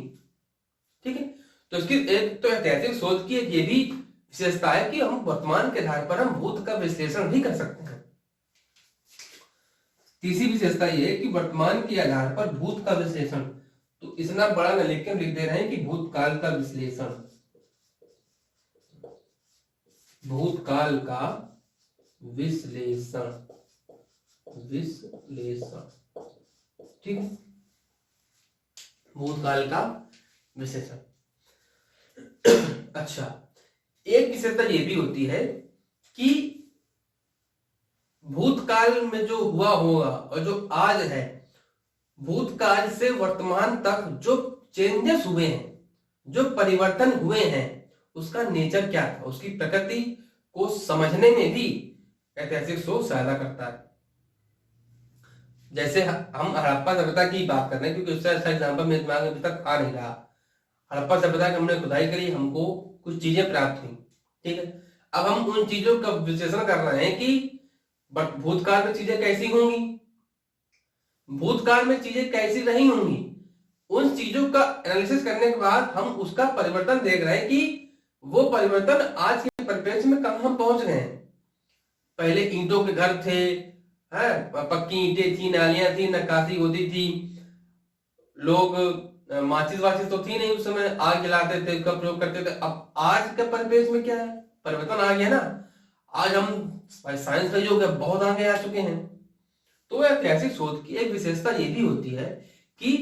ठीक है। तो इसकी एक तो ऐतिहासिक शोध की एक ये भी विशेषता है कि हम वर्तमान के आधार पर हम भूत का विश्लेषण भी कर सकते हैं। तीसरी विशेषता ये है कि वर्तमान के आधार पर भूत का विश्लेषण, तो इतना बड़ा न लिख के लिख दे रहे हैं कि भूतकाल का विश्लेषण, भूतकाल का विश्लेषण, ठीक, भूतकाल का विश्लेषण। अच्छा, एक विशेषता ये भी होती है कि भूतकाल में जो हुआ होगा और जो आज है, भूतकाल से वर्तमान तक जो चेंजेस हुए हैं, जो परिवर्तन हुए हैं, उसका नेचर क्या था, उसकी प्रकृति को समझने में भी ऐतिहासिक शोध सहायता करता है। जैसे हम हड़प्पा सभ्यता की बात कर रहे हैं क्योंकि उससे अच्छा एग्जाम्पल मेरे दिमाग में अभी तक आ नहीं रहा। हड़प्पा सभ्यता की हमने खुदाई करी, हमको कुछ चीजें प्राप्त हुई, ठीक है। अब हम उन चीजों का विश्लेषण कर रहे हैं कि भूतकाल में चीजें कैसी होंगी, भूतकाल में चीजें कैसी रही होंगी। उन चीजों का एनालिसिस करने के बाद हम उसका परिवर्तन देख रहे हैं कि वो परिवर्तन आज के परिप्रेक्ष्य में कहां हम पहुंच रहे हैं। पहले ईंटों के घर थे, है, पक्की ईंटें थी, नालियां थी, नक्काशी होती थी, लोग माचिस वाचिस तो थी नहीं उस समय, आग जलाते थे, उसका प्रयोग करते थे। अब आज के परिप्रेक्ष्य में क्या है, परिवर्तन आ गया ना। आज हम साइंस का युग है, बहुत आगे आ चुके हैं। तो ऐतिहासिक शोध की एक विशेषता ये भी होती है कि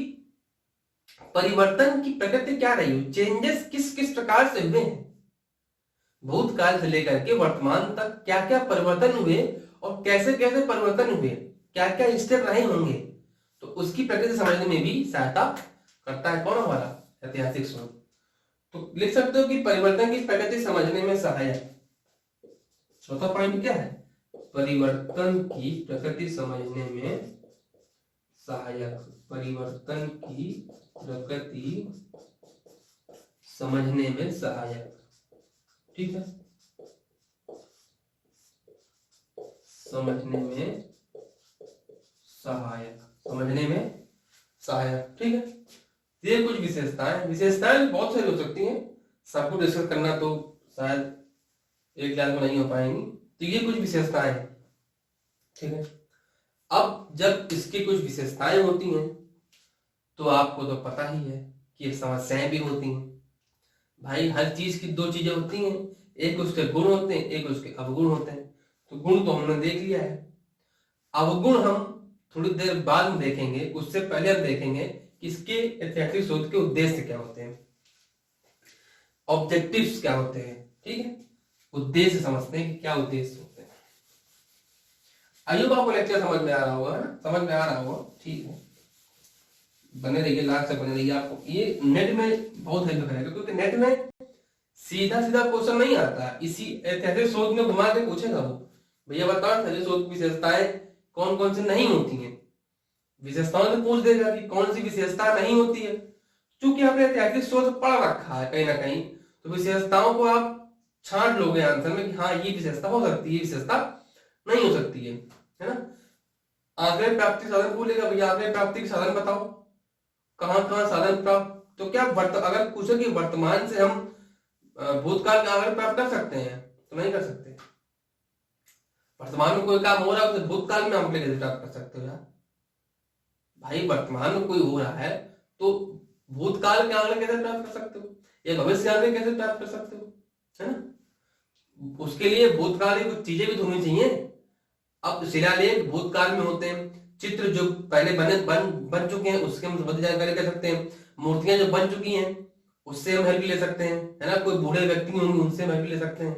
परिवर्तन की प्रकृति क्या रही, चेंजेस किस किस प्रकार से हुए हैं, भूतकाल से लेकर के वर्तमान तक क्या क्या परिवर्तन हुए और कैसे कैसे परिवर्तन हुए, क्या क्या स्टेप रहे होंगे, तो उसकी प्रकृति समझने में भी सहायता करता है कौन, हमारा ऐतिहासिक शोध। तो लिख सकते हो कि परिवर्तन की प्रकृति समझने में सहायक। चौथा पॉइंट क्या है, परिवर्तन की प्रकृति समझने में सहायक, परिवर्तन की प्रकृति समझने में सहायक, ठीक है, समझने में सहायक, समझने में सहायक, ठीक है। ये कुछ विशेषताएं बहुत सारी हो सकती हैं, सबको डिस्कस करना तो शायद एक क्लास में नहीं हो पाएंगी, तो ये कुछ विशेषताएं हैं, ठीक है। अब जब इसकी कुछ विशेषताएं होती हैं तो आपको तो पता ही है कि समस्याएं भी होती हैं। भाई हर चीज की दो चीजें होती हैं, एक उसके गुण होते हैं, एक उसके अवगुण होते हैं। तो गुण तो हमने देख लिया है, अवगुण हम थोड़ी देर बाद में देखेंगे, उससे पहले हम देखेंगे कि इसके ऐतिहासिक शोध के उद्देश्य क्या होते हैं, ऑब्जेक्टिव्स क्या होते हैं, ठीक है, उद्देश्य समझते हैं कि क्या उद्देश्य होते हैं। आइए आपको लेक्चर समझ में आ रहा होगा, समझ में आ रहा होगा, ठीक है। बने रहिए, लास्ट तक बने रहिए। आपको ये नेट में बहुत हेल्प करेगा, क्योंकि नेट में सीधा सीधा क्वेश्चन नहीं आता, इसी ऐतिहासिक शोध में घुमा के पूछेगा वो, भैया बताओ ऐतिहासिक शोध की विशेषताएं कौन कौन सी नहीं होती हैं। विशेषताओं से पूछ देगा कि कौन सी विशेषता नहीं होती है। क्योंकि आपने ऐतिहासिक शोध पढ़ रखा है कहीं ना कहीं, तो विशेषताओं को आप छांट लोगे आंसर में कि हाँ ये विशेषता हो सकती है, ये विशेषता नहीं हो सकती है ना। आगे प्राप्ति साधन बोलेगा, भैया आगे प्राप्ति के साधन बताओ, कहाँ कहाँ साधन प्राप्त। तो क्या अगर पूछे कि वर्तमान से हम भूतकाल का आगे प्राप्त कर सकते हैं, तो नहीं कर सकते। वर्तमान में कोई काम हो रहा है उसे भूतकाल में हम कैसे प्राप्त कर सकते हो यार भाई। वर्तमान में कोई हो रहा है तो भूतकाल के आगे कैसे प्राप्त कर सकते हो, या भविष्य के आगे कैसे प्राप्त कर सकते हो, है ना। उसके लिए भूतकाल की कुछ चीजें भी तो होनी चाहिए। अब शिलालेख भूतकाल में होते हैं, चित्र जो पहले बन चुके हैं उसके हम संबंधित जानकारी कर सकते हैं, मूर्तियां जो बन चुकी हैं उससे हम हेल्प ले सकते हैं, है ना। कोई बूढ़े व्यक्ति होंगे उनसे हम हेल्प ले सकते हैं।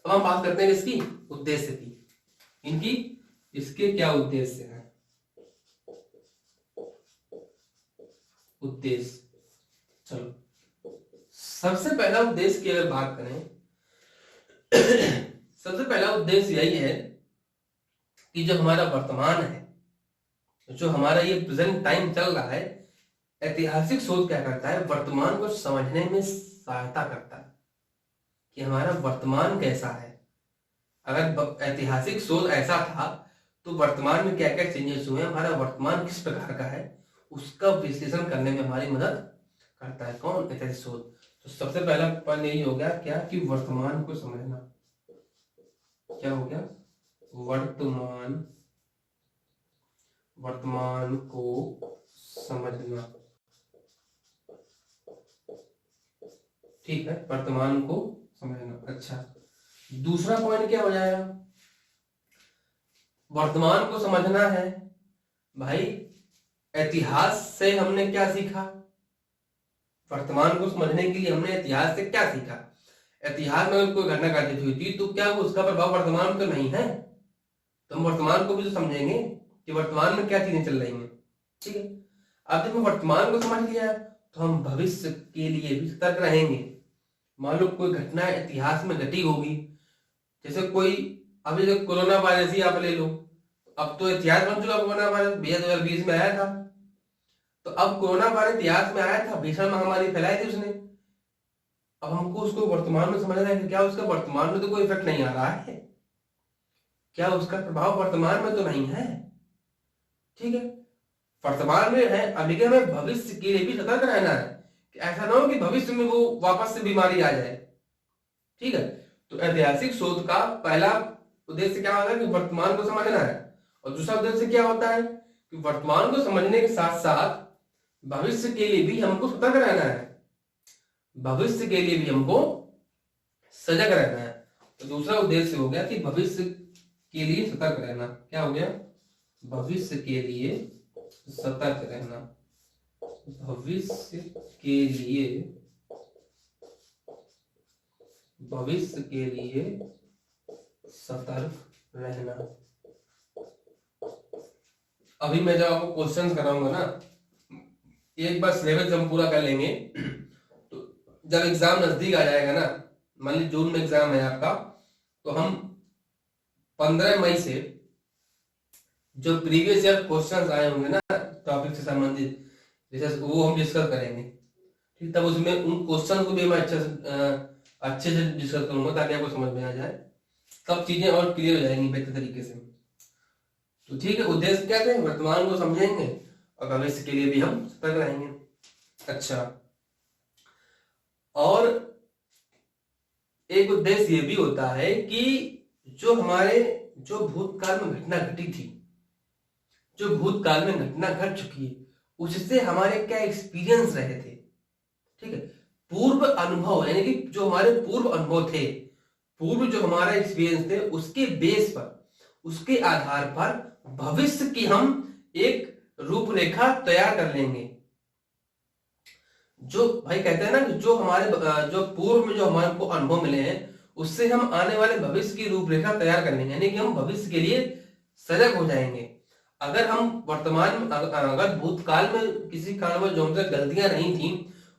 अब हम बात करते हैं इसकी उद्देश्य की, इनकी इसके क्या उद्देश्य है। उद्देश्य, चलो सबसे पहला उद्देश्य की अगर बात करें सबसे पहला उद्देश्य यही है कि जो हमारा वर्तमान है, जो हमारा ये प्रेजेंट टाइम चल रहा है, ऐतिहासिक शोध क्या करता है, वर्तमान को समझने में सहायता करता है कि हमारा वर्तमान कैसा है। अगर ऐतिहासिक शोध ऐसा था तो वर्तमान में क्या क्या चेंजेस हुए, हमारा वर्तमान किस प्रकार का है, उसका विश्लेषण करने में हमारी मदद करता है कौन, ऐतिहासिक शोध। तो सबसे पहला पॉइंट यही हो गया क्या कि वर्तमान को समझना। क्या हो गया, वर्तमान को समझना। ठीक है, वर्तमान को समझना। अच्छा, दूसरा पॉइंट क्या हो जाएगा, वर्तमान को समझना है भाई, इतिहास से हमने क्या सीखा। वर्तमान को समझने के लिए हमने इतिहास से क्या सीखा। इतिहास में अगर कोई घटना घटित हुई थी तो क्या वो उसका प्रभाव वर्तमान में तो नहीं है, तो हम वर्तमान को भी तो समझेंगे कि वर्तमान में क्या चीजें चल रही हैं। ठीक है, अब जब हम वर्तमान को समझ लिया तो हम भविष्य के लिए भी सतर्क रहेंगे। मान लो कोई घटना इतिहास में घटी होगी, जैसे कोई अभी जो कोरोना वायरस ही आप ले लो, अब तो इतिहास बन चुका कोरोना वायरस, भैया 2020 में आया था। तो अब कोरोना वायरस इतिहास में आया था, भीषण महामारी फैलाई थी उसने। अब हमको उसको वर्तमान में समझना है कि क्या उसका वर्तमान में तो कोई इफेक्ट नहीं आ रहा है, क्या उसका प्रभाव वर्तमान में तो नहीं है। ठीक है, वर्तमान में है, अभी के हमें भविष्य के लिए भी सतर्क रहना है कि ऐसा ना हो कि भविष्य में वो वापस से बीमारी आ जाए। ठीक है, तो ऐतिहासिक शोध का पहला उद्देश्य क्या होता है कि वर्तमान को समझना है, और दूसरा उद्देश्य क्या होता है कि वर्तमान को समझने के साथ साथ भविष्य के लिए भी हमको सतर्क रहना है, भविष्य के लिए भी हमको सजग रहना है। तो दूसरा उद्देश्य हो गया कि भविष्य के लिए सतर्क रहना। क्या हो गया, भविष्य के लिए सतर्क रहना। भविष्य के लिए सतर्क रहना। अभी मैं जब आपको क्वेश्चंस कराऊंगा ना, एक बार सिलेबस हम पूरा कर लेंगे, तो जब एग्जाम नजदीक आ जाएगा ना, मान लीजिए जून में एग्जाम है आपका, तो हम 15 मई से जो प्रीवियस ईयर क्वेश्चंस आए होंगे ना टॉपिक से संबंधित, जैसे वो हम डिस्कस करेंगे। ठीक, तब उसमें उन क्वेश्चन को भी मैं अच्छे से डिस्कस करूंगा ताकि आपको समझ में आ जाए, तब चीजें और क्लियर हो जाएंगी बेहतर तरीके से। तो ठीक है, उद्देश्य क्या है, वर्तमान को समझेंगे और भविष्य के लिए भी हम सतर्क रहेंगे। अच्छा, और एक उद्देश्य ये भी होता है कि जो भूतकाल में घटना घटी थी, जो भूतकाल में घटना घट चुकी है, उससे हमारे क्या एक्सपीरियंस रहे थे। ठीक है, पूर्व अनुभव, यानी कि जो हमारे पूर्व अनुभव थे, पूर्व जो हमारा एक्सपीरियंस थे, उसके बेस पर, उसके आधार पर भविष्य की हम एक रूपरेखा तैयार कर लेंगे। जो भाई कहते हैं ना कि जो पूर्व में जो हमारे को अनुभव मिले हैं, उससे हम आने वाले भविष्य की रूपरेखा तैयार कर लेंगे, यानी कि हम भविष्य के लिए सजग हो जाएंगे। अगर हम अगर भूतकाल में किसी कारणवश जो हमसे गलतियां नहीं थी,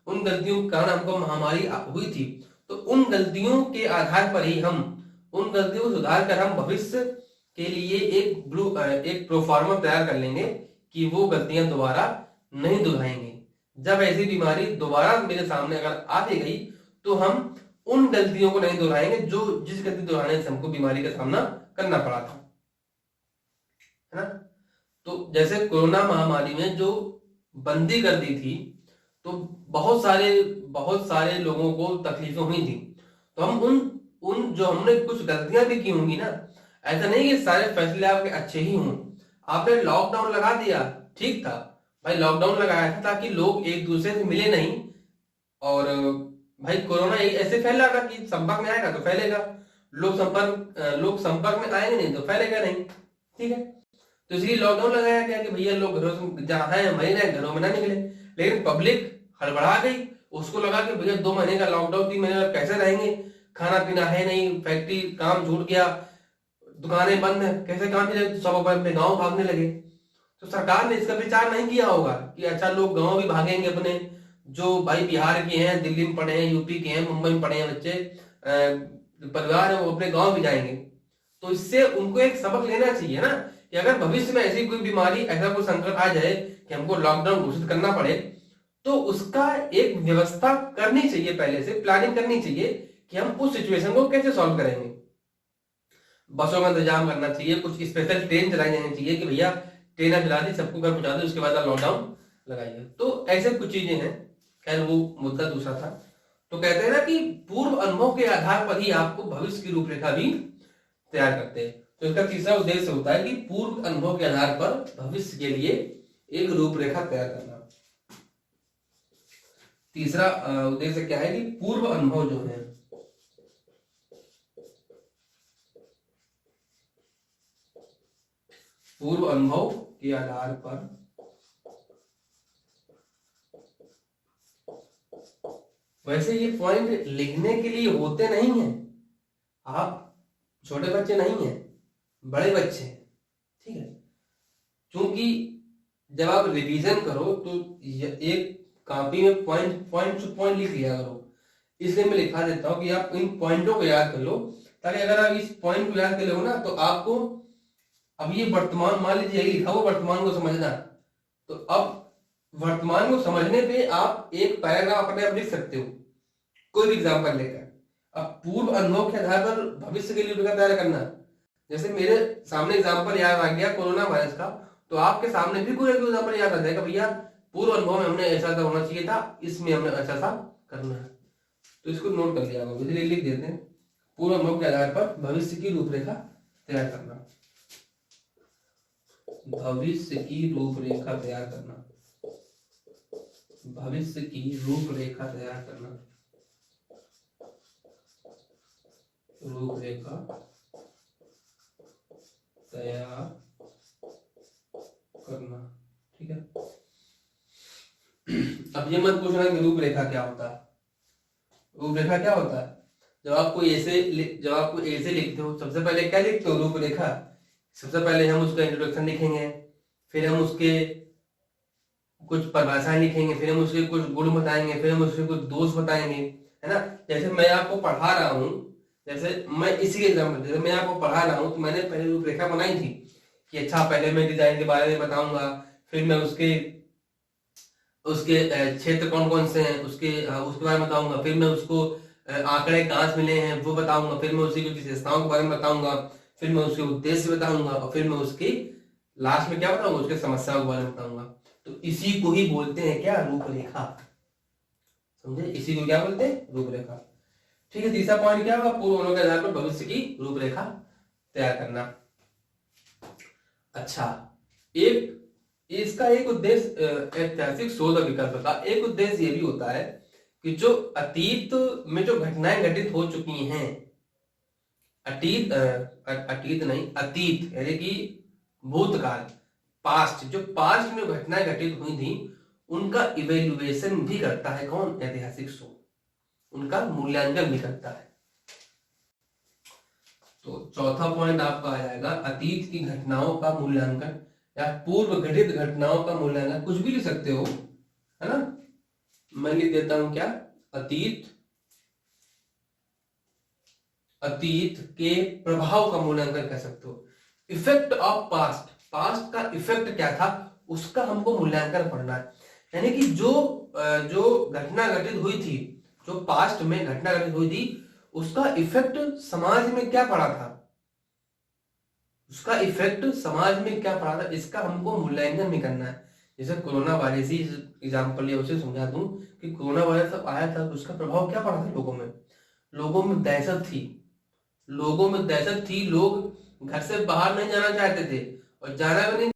उन गलतियों के कारण हमको महामारी हुई थी, तो उन गलतियों के आधार पर ही हम उन गलतियों को सुधार कर हम भविष्य के लिए एक प्रोफार्मा तैयार कर लेंगे कि वो गलतियां दोबारा नहीं दोहराएंगे। जब ऐसी बीमारी दोबारा मेरे सामने अगर आ भी गई तो हम उन गलतियों को नहीं दोहराएंगे जिस गलती दोहराने से हमको बीमारी का सामना करना पड़ा था, है ना। तो जैसे कोरोना महामारी में जो बंदी कर दी थी, तो बहुत सारे लोगों को तकलीफें हुई थी। तो हम उन जो हमने कुछ गलतियां भी की होंगी ना, ऐसा नहीं कि सारे फैसले आपके अच्छे ही हों। आपने लॉकडाउन लगा दिया, ठीक था भाई, लॉकडाउन लगाया था ताकि लोग एक दूसरे से मिले नहीं, और भाई कोरोना ऐसे फैल रहा था कि संपर्क में आएगा तो फैलेगा, लोग संपर्क में आएंगे नहीं तो फैलेगा नहीं, ठीक है। तो इसलिए लॉकडाउन लगाया गया कि भैया लोग घरों से जहां है वहीं रहे, घरों में ना निकले। लेकिन पब्लिक हड़बड़ा गई, उसको लगा कि भैया 2 महीने का लॉकडाउन, 3 महीने कैसे रहेंगे, खाना पीना है नहीं, फैक्ट्री काम छूट गया, दुकानें बंद है, कैसे काम चले, सब अपने गाँव भागने लगे। तो सरकार ने इसका विचार नहीं किया होगा कि अच्छा लोग गाँव भी भागेंगे अपने, जो भाई बिहार के हैं, दिल्ली में पढ़े हैं, यूपी के हैं, मुंबई में पढ़े हैं बच्चे, परिवार है, वो अपने गाँव भी जाएंगे। तो इससे उनको एक सबक लेना चाहिए ना, कि अगर भविष्य में ऐसी कोई बीमारी, ऐसा कोई संकट आ जाए कि हमको लॉकडाउन घोषित करना पड़े, तो उसका एक व्यवस्था करनी चाहिए, पहले से प्लानिंग करनी चाहिए कि हम उस सिचुएशन को कैसे सॉल्व करेंगे। बसों का इंतजाम करना चाहिए, कुछ स्पेशल ट्रेन चलाई जानी चाहिए कि भैया ट्रेन चला दी, सबको घर पहुंचा दी, उसके बाद लॉकडाउन लगाइए। तो ऐसे कुछ चीजें हैं। खैर वो मुद्दा दूसरा था। तो कहते हैं ना कि पूर्व अनुभव के आधार पर ही आपको भविष्य की रूपरेखा भी तैयार करते हैं। तो इसका तीसरा उद्देश्य होता है कि पूर्व अनुभव के आधार पर भविष्य के लिए एक रूपरेखा तैयार करना। तीसरा उद्देश्य क्या है कि पूर्व अनुभव जो है, पूर्व अनुभव के आधार पर वैसे ये पॉइंट लिखने के लिए होते नहीं है, आप छोटे बच्चे नहीं हैं, बड़े बच्चे हैं, ठीक है। क्योंकि जब आप रिवीजन करो तो एक कॉपी में पॉइंट टू पॉइंट लिख लिया करो, इसलिए मैं लिखा देता हूं कि आप इन पॉइंटों को याद कर लो, ताकि अगर आप इस पॉइंट को याद कर लो ना, तो आपको अब ये वर्तमान, मान लीजिए यही लिखा हुआ वर्तमान को समझना, तो अब वर्तमान को समझने पे आप एक पैराग्राफ अपने आप लिख सकते हो, कोई भी एग्जाम्पल लेकर। अब पूर्व अनुभव के आधार पर भविष्य के लिए रूपरेखा तैयार करना, जैसे मेरे सामने एग्जाम्पल याद आ गया कोरोना वायरस का, तो आपके सामने भी कोई एग्जाम्पल याद आ जाएगा, भैया पूर्व अनुभव में हमने ऐसा सा होना चाहिए था, इसमें हमने ऐसा सा करना है। तो इसको नोट कर लिया, इसलिए लिख देते हैं पूर्व अनुभव के आधार पर भविष्य की रूपरेखा तैयार करना। भविष्य की रूपरेखा तैयार करना, भविष्य की रूपरेखा तैयार करना, रूपरेखा तैयार करना, ठीक है। अब ये मत पूछना कि रूपरेखा क्या होता है। रूपरेखा क्या होता है, जब आपको ऐसे लिखते हो, सबसे पहले क्या लिखते हो, रूपरेखा। सबसे पहले हम उसका इंट्रोडक्शन लिखेंगे, फिर हम उसके कुछ परिभाषाएं लिखेंगे, फिर हम उसके कुछ गुण बताएंगे, फिर हम उसके कुछ दोष बताएंगे, है ना। जैसे मैं आपको पढ़ा रहा हूँ, जैसे मैं इसी एग्जाम्पल, जैसे मैं आपको पढ़ा रहा हूँ, तो मैंने पहले रूपरेखा बनाई थी कि अच्छा पहले मैं डिजाइन के बारे में बताऊंगा, फिर मैं उसके क्षेत्र कौन कौन से हैं उसके बारे में बताऊंगा, फिर मैं उसको आंकड़े कहाँ से मिले हैं वो बताऊंगा, फिर मैं उसकी विशेषताओं के बारे में बताऊंगा, फिर मैं उसके उद्देश्य बताऊंगा, और फिर मैं उसकी लास्ट में क्या बताऊंगा, उसके समस्याओं के बारे में बताऊंगा। तो इसी को ही बोलते हैं क्या, रूपरेखा। समझे, इसी को क्या बोलते हैं, रूपरेखा। ठीक है, तीसरा पॉइंट क्या होगा, पूर्व अनुभव के आधार पर भविष्य की रूपरेखा तैयार करना। अच्छा, इसका एक उद्देश्य ऐतिहासिक शोध विकल्प का एक उद्देश्य ये भी होता है कि जो अतीत में जो घटनाएं घटित हो चुकी हैं, अतीत यानी कि भूतकाल, पास्ट, जो पास्ट में घटनाएं घटित हुई थी, उनका इवेल्युएशन भी करता है कौन, ऐतिहासिक शोध, उनका मूल्यांकन भी करता है। तो चौथा पॉइंट आपका आ जाएगा अतीत की घटनाओं का मूल्यांकन या पूर्व घटित घटनाओं का मूल्यांकन, कुछ भी लिख सकते हो, है ना। मैं लिख देता हूं क्या, अतीत के प्रभाव का मूल्यांकन कर सकते हो। इफेक्ट ऑफ पास्ट, पास्ट का इफेक्ट क्या था उसका हमको मूल्यांकन पढ़ना है। यानी कि जो घटना घटित हुई थी, जो पास्ट में घटना घटित हुई थी, उसका इफेक्ट समाज में क्या पड़ा था, उसका इफेक्ट समाज में क्या पड़ा था, इसका हमको मूल्यांकन भी करना है। जैसे कोरोना वायरस ही एग्जाम्पल या उसे समझा दूं कि कोरोना वायरस जब आया था तो उसका प्रभाव क्या पड़ा था लोगों में दहशत थी, लोग घर से बाहर नहीं जाना चाहते थे, और जाना भी नहीं